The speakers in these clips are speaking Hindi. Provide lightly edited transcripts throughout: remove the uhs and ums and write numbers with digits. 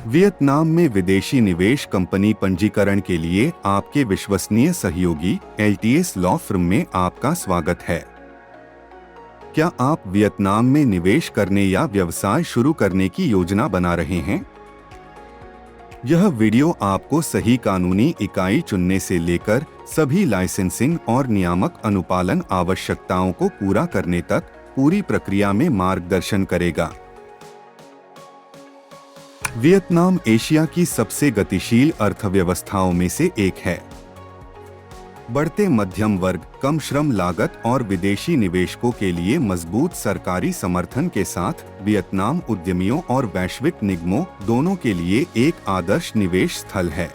वियतनाम में विदेशी निवेश कंपनी पंजीकरण के लिए आपके विश्वसनीय सहयोगी LTS लॉ फर्म में आपका स्वागत है। क्या आप वियतनाम में निवेश करने या व्यवसाय शुरू करने की योजना बना रहे हैं? यह वीडियो आपको सही कानूनी इकाई चुनने से लेकर सभी लाइसेंसिंग और नियामक अनुपालन आवश्यकताओं को पूरा करने तक पूरी प्रक्रिया में मार्गदर्शन करेगा। वियतनाम एशिया की सबसे गतिशील अर्थव्यवस्थाओं में से एक है। बढ़ते मध्यम वर्ग, कम श्रम लागत और विदेशी निवेशकों के लिए मजबूत सरकारी समर्थन के साथ वियतनाम उद्यमियों और वैश्विक निगमों दोनों के लिए एक आदर्श निवेश स्थल है।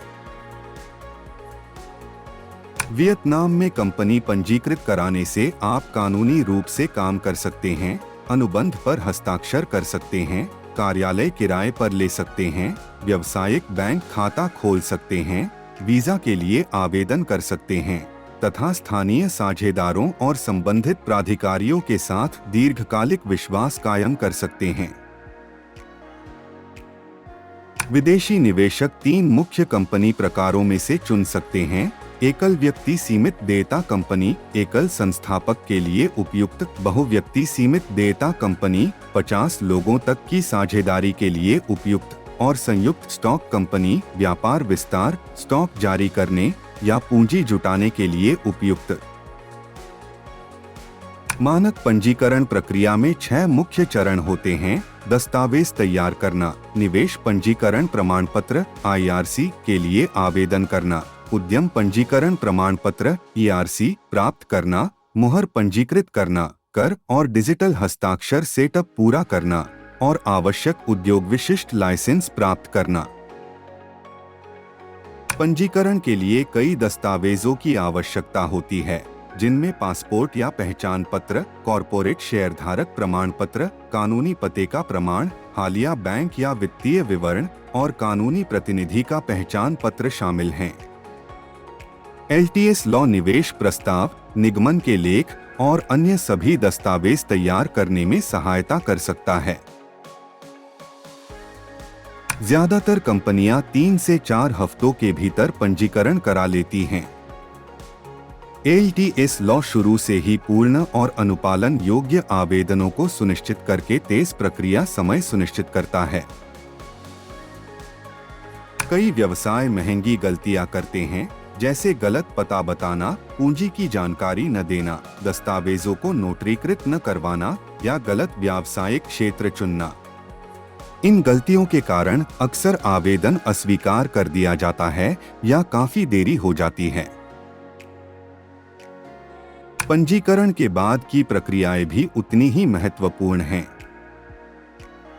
वियतनाम में कंपनी पंजीकृत कराने से आप कानूनी रूप से काम कर सकते हैं, अनुबंध पर हस्ताक्षर कर सकते हैं, कार्यालय किराए पर ले सकते हैं, व्यावसायिक बैंक खाता खोल सकते हैं, वीजा के लिए आवेदन कर सकते हैं तथा स्थानीय साझेदारों और संबंधित प्राधिकारियों के साथ दीर्घकालिक विश्वास कायम कर सकते हैं। विदेशी निवेशक 3 मुख्य कंपनी प्रकारों में से चुन सकते हैं: एकल व्यक्ति सीमित देयता कंपनी, एकल संस्थापक के लिए उपयुक्त बहुव्यक्ति सीमित देयता कंपनी, 50 लोगों तक की साझेदारी के लिए उपयुक्त, और संयुक्त स्टॉक कंपनी, व्यापार विस्तार, स्टॉक जारी करने या पूंजी जुटाने के लिए उपयुक्त। मानक पंजीकरण प्रक्रिया में 6 मुख्य चरण होते हैं: दस्तावेज तैयार करना, निवेश पंजीकरण प्रमाण पत्र IRC के लिए आवेदन करना, उद्यम पंजीकरण प्रमाण पत्र ERC प्राप्त करना, मुहर पंजीकृत करना, कर और डिजिटल हस्ताक्षर सेटअप पूरा करना और आवश्यक उद्योग विशिष्ट लाइसेंस प्राप्त करना। पंजीकरण के लिए कई दस्तावेजों की आवश्यकता होती है, जिनमें पासपोर्ट या पहचान पत्र, कॉरपोरेट शेयरधारक प्रमाण पत्र, कानूनी पते का प्रमाण, हालिया बैंक या वित्तीय विवरण और कानूनी प्रतिनिधि का पहचान पत्र शामिल हैं। LTS लॉ निवेश प्रस्ताव, निगमन के लेख और अन्य सभी दस्तावेज तैयार करने में सहायता कर सकता है। ज्यादातर कंपनियां 3 से 4 हफ्तों के भीतर पंजीकरण करा लेती हैं। LTS लॉ शुरू से ही पूर्ण और अनुपालन योग्य आवेदनों को सुनिश्चित करके तेज प्रक्रिया समय सुनिश्चित करता है। कई व्यवसाय महंगी गलतियां करते हैं, जैसे गलत पता बताना, पूंजी की जानकारी न देना, दस्तावेजों को नोटरीकृत न करवाना या गलत व्यावसायिक क्षेत्र चुनना। इन गलतियों के कारण अक्सर आवेदन अस्वीकार कर दिया जाता है या काफी देरी हो जाती है। पंजीकरण के बाद की प्रक्रियाएं भी उतनी ही महत्वपूर्ण हैं।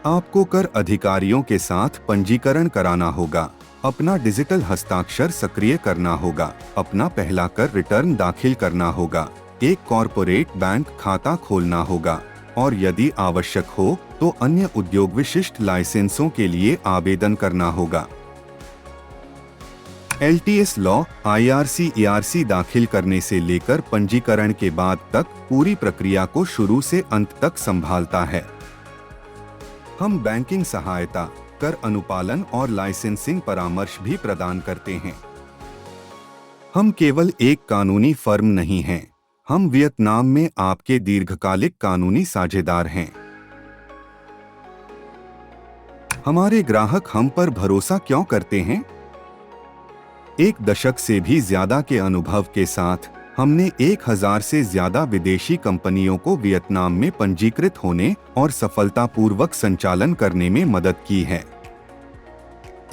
आपको कर अधिकारियों के साथ पंजीकरण कराना होगा, अपना डिजिटल हस्ताक्षर सक्रिय करना होगा, अपना पहला कर रिटर्न दाखिल करना होगा, एक कॉरपोरेट बैंक खाता खोलना होगा और यदि आवश्यक हो तो अन्य उद्योग विशिष्ट लाइसेंसों के लिए आवेदन करना होगा। LTS लॉ IRC ERC दाखिल करने से लेकर पंजीकरण के बाद तक पूरी प्रक्रिया को शुरू से अंत तक संभालता है। हम बैंकिंग सहायता, कर अनुपालन और लाइसेंसिंग परामर्श भी प्रदान करते हैं। हम केवल एक कानूनी फर्म नहीं हैं, हम वियतनाम में आपके दीर्घकालिक कानूनी साझेदार हैं। हमारे ग्राहक हम पर भरोसा क्यों करते हैं? 1 दशक से भी ज्यादा के अनुभव के साथ हमने 1000 से ज्यादा विदेशी कंपनियों को वियतनाम में पंजीकृत होने और सफलतापूर्वक संचालन करने में मदद की है।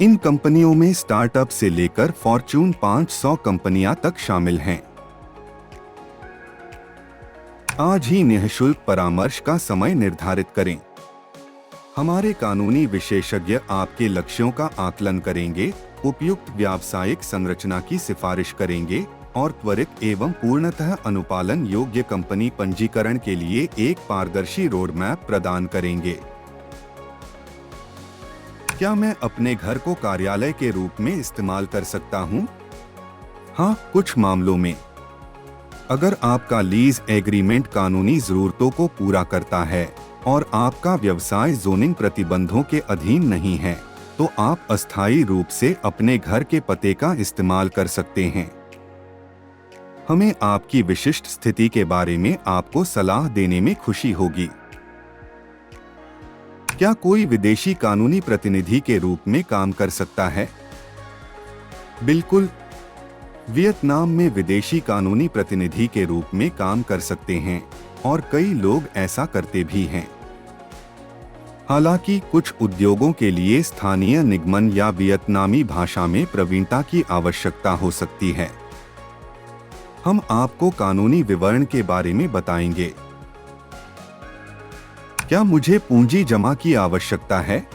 इन कंपनियों में स्टार्टअप से लेकर फॉर्च्यून 500 कंपनियां तक शामिल हैं। आज ही निःशुल्क परामर्श का समय निर्धारित करें। हमारे कानूनी विशेषज्ञ आपके लक्ष्यों का आकलन करेंगे, उपयुक्त व्यावसायिक संरचना की सिफारिश करेंगे और त्वरित एवं पूर्णतः अनुपालन योग्य कंपनी पंजीकरण के लिए एक पारदर्शी रोड मैप प्रदान करेंगे। क्या मैं अपने घर को कार्यालय के रूप में इस्तेमाल कर सकता हूँ? हाँ, कुछ मामलों में। अगर आपका लीज एग्रीमेंट कानूनी जरूरतों को पूरा करता है और आपका व्यवसाय जोनिंग प्रतिबंधों के अधीन नहीं है, तो आप अस्थायी रूप से अपने घर के पते का इस्तेमाल कर सकते हैं। हमें आपकी विशिष्ट स्थिति के बारे में आपको सलाह देने में खुशी होगी। क्या कोई विदेशी कानूनी प्रतिनिधि के रूप में काम कर सकता है? बिल्कुल। वियतनाम में विदेशी कानूनी प्रतिनिधि के रूप में काम कर सकते हैं और कई लोग ऐसा करते भी हैं। हालांकि कुछ उद्योगों के लिए स्थानीय निगमन या वियतनामी भाषा में प्रवीणता की आवश्यकता हो सकती है। हम आपको कानूनी विवरण के बारे में बताएंगे। क्या मुझे पूंजी जमा की आवश्यकता है?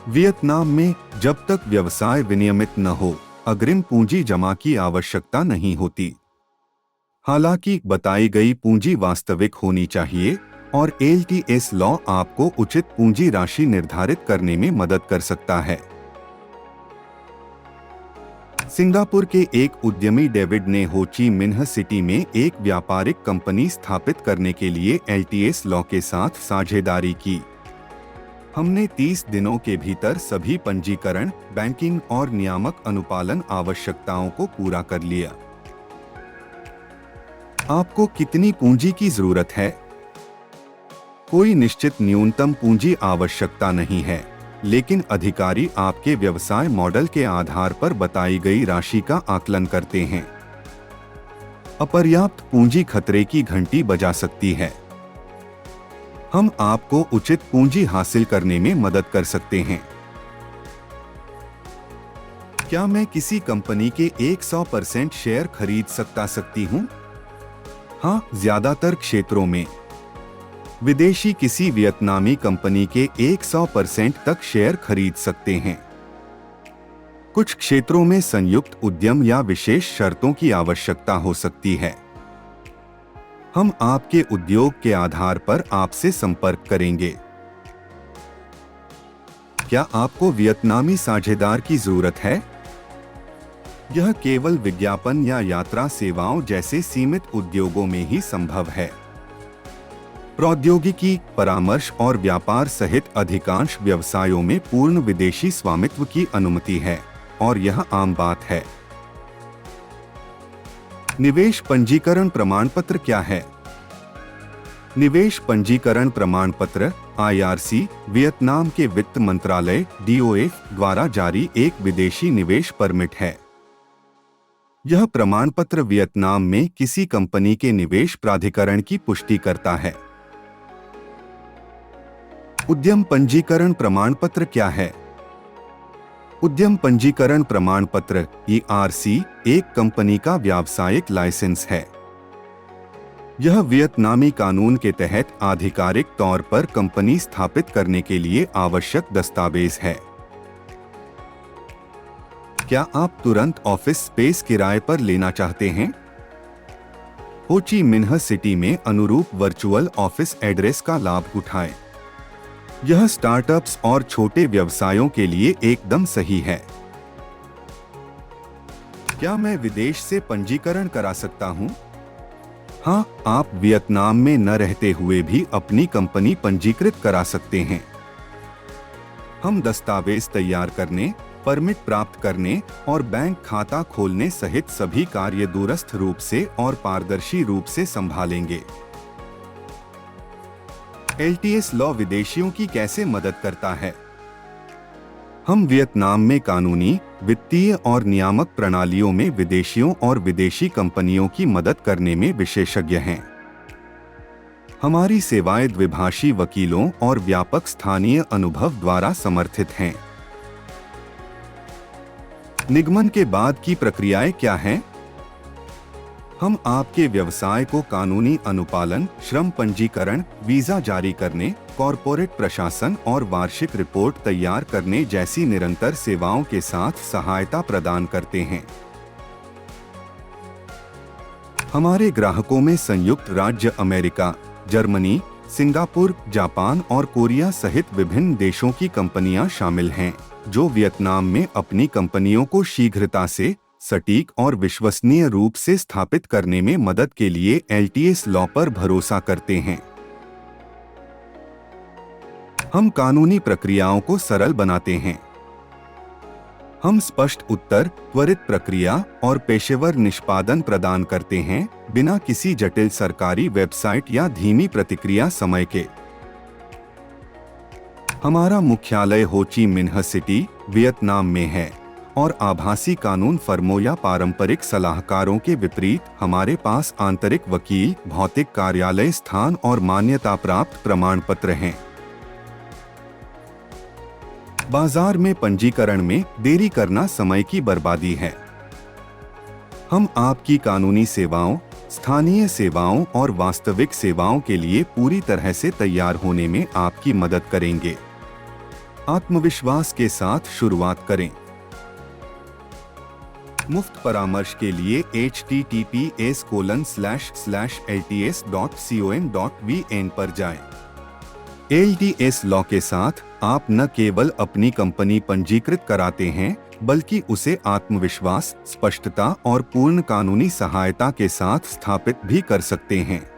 वियतनाम में जब तक व्यवसाय विनियमित न हो, अग्रिम पूंजी जमा की आवश्यकता नहीं होती। हालांकि बताई गई पूंजी वास्तविक होनी चाहिए और LTS लॉ आपको उचित पूंजी राशि निर्धारित करने में मदद कर सकता है। सिंगापुर के एक उद्यमी डेविड ने हो ची मिन्ह सिटी में एक व्यापारिक कंपनी स्थापित करने के लिए LTS लॉ के साथ साझेदारी की। हमने 30 दिनों के भीतर सभी पंजीकरण, बैंकिंग और नियामक अनुपालन आवश्यकताओं को पूरा कर लिया। आपको कितनी पूंजी की जरूरत है? कोई निश्चित न्यूनतम पूंजी आवश्यकता नहीं है, लेकिन अधिकारी आपके व्यवसाय मॉडल के आधार पर बताई गई राशि का आकलन करते हैं। अपर्याप्त पूंजी खतरे की घंटी बजा सकती है। हम आपको उचित पूंजी हासिल करने में मदद कर सकते हैं। क्या मैं किसी कंपनी के 100% शेयर खरीद सकती हूँ? हाँ, ज्यादातर क्षेत्रों में विदेशी किसी वियतनामी कंपनी के 100% तक शेयर खरीद सकते हैं। कुछ क्षेत्रों में संयुक्त उद्यम या विशेष शर्तों की आवश्यकता हो सकती है। हम आपके उद्योग के आधार पर आपसे संपर्क करेंगे। क्या आपको वियतनामी साझेदार की जरूरत है? यह केवल विज्ञापन या यात्रा सेवाओं जैसे सीमित उद्योगों में ही संभव है। प्रौद्योगिकी, परामर्श और व्यापार सहित अधिकांश व्यवसायों में पूर्ण विदेशी स्वामित्व की अनुमति है और यह आम बात है। निवेश पंजीकरण प्रमाण पत्र क्या है? निवेश पंजीकरण प्रमाण पत्र IRC वियतनाम के वित्त मंत्रालय DOF द्वारा जारी एक विदेशी निवेश परमिट है। यह प्रमाण पत्र वियतनाम में किसी कंपनी के निवेश प्राधिकरण की पुष्टि करता है। उद्यम पंजीकरण प्रमाण पत्र क्या है? उद्यम पंजीकरण प्रमाण पत्र ERC एक कंपनी का व्यावसायिक लाइसेंस है। यह वियतनामी कानून के तहत आधिकारिक तौर पर कंपनी स्थापित करने के लिए आवश्यक दस्तावेज है। क्या आप तुरंत ऑफिस स्पेस किराए पर लेना चाहते हैं? हो ची मिन्ह सिटी में अनुरूप वर्चुअल ऑफिस एड्रेस का लाभ उठाएं। यह स्टार्टअप्स और छोटे व्यवसायों के लिए एकदम सही है। क्या मैं विदेश से पंजीकरण करा सकता हूं? हाँ, आप वियतनाम में न रहते हुए भी अपनी कंपनी पंजीकृत करा सकते हैं। हम दस्तावेज तैयार करने, परमिट प्राप्त करने और बैंक खाता खोलने सहित सभी कार्य दूरस्थ रूप से और पारदर्शी रूप से संभालेंगे। LTS लॉ विदेशियों की कैसे मदद करता है? हम वियतनाम में कानूनी, वित्तीय और नियामक प्रणालियों में विदेशियों और विदेशी कंपनियों की मदद करने में विशेषज्ञ हैं। हमारी सेवाएं द्विभाषी वकीलों और व्यापक स्थानीय अनुभव द्वारा समर्थित हैं। निगमन के बाद की प्रक्रियाएं क्या हैं? हम आपके व्यवसाय को कानूनी अनुपालन, श्रम पंजीकरण, वीजा जारी करने, कॉरपोरेट प्रशासन और वार्षिक रिपोर्ट तैयार करने जैसी निरंतर सेवाओं के साथ सहायता प्रदान करते हैं। हमारे ग्राहकों में संयुक्त राज्य अमेरिका, जर्मनी, सिंगापुर, जापान और कोरिया सहित विभिन्न देशों की कंपनियां शामिल हैं, जो वियतनाम में अपनी कंपनियों को शीघ्रता से, सटीक और विश्वसनीय रूप से स्थापित करने में मदद के लिए LTS लॉ पर भरोसा करते हैं। हम कानूनी प्रक्रियाओं को सरल बनाते हैं। हम स्पष्ट उत्तर, त्वरित प्रक्रिया और पेशेवर निष्पादन प्रदान करते हैं, बिना किसी जटिल सरकारी वेबसाइट या धीमी प्रतिक्रिया समय के। हमारा मुख्यालय हो ची मिन्ह सिटी, वियतनाम में है और आभासी कानून फर्मों या पारंपरिक सलाहकारों के विपरीत हमारे पास आंतरिक वकील, भौतिक कार्यालय स्थान और मान्यता प्राप्त प्रमाण पत्र हैं। बाजार में पंजीकरण में देरी करना समय की बर्बादी है। हम आपकी कानूनी सेवाओं, स्थानीय सेवाओं और वास्तविक सेवाओं के लिए पूरी तरह से तैयार होने में आपकी मदद करेंगे। आत्मविश्वास के साथ शुरुआत करें। मुफ्त परामर्श के लिए https://lts.com.vn पर जाएं। LTS लॉ के साथ आप न केवल अपनी कंपनी पंजीकृत कराते हैं, बल्कि उसे आत्मविश्वास, स्पष्टता और पूर्ण कानूनी सहायता के साथ स्थापित भी कर सकते हैं।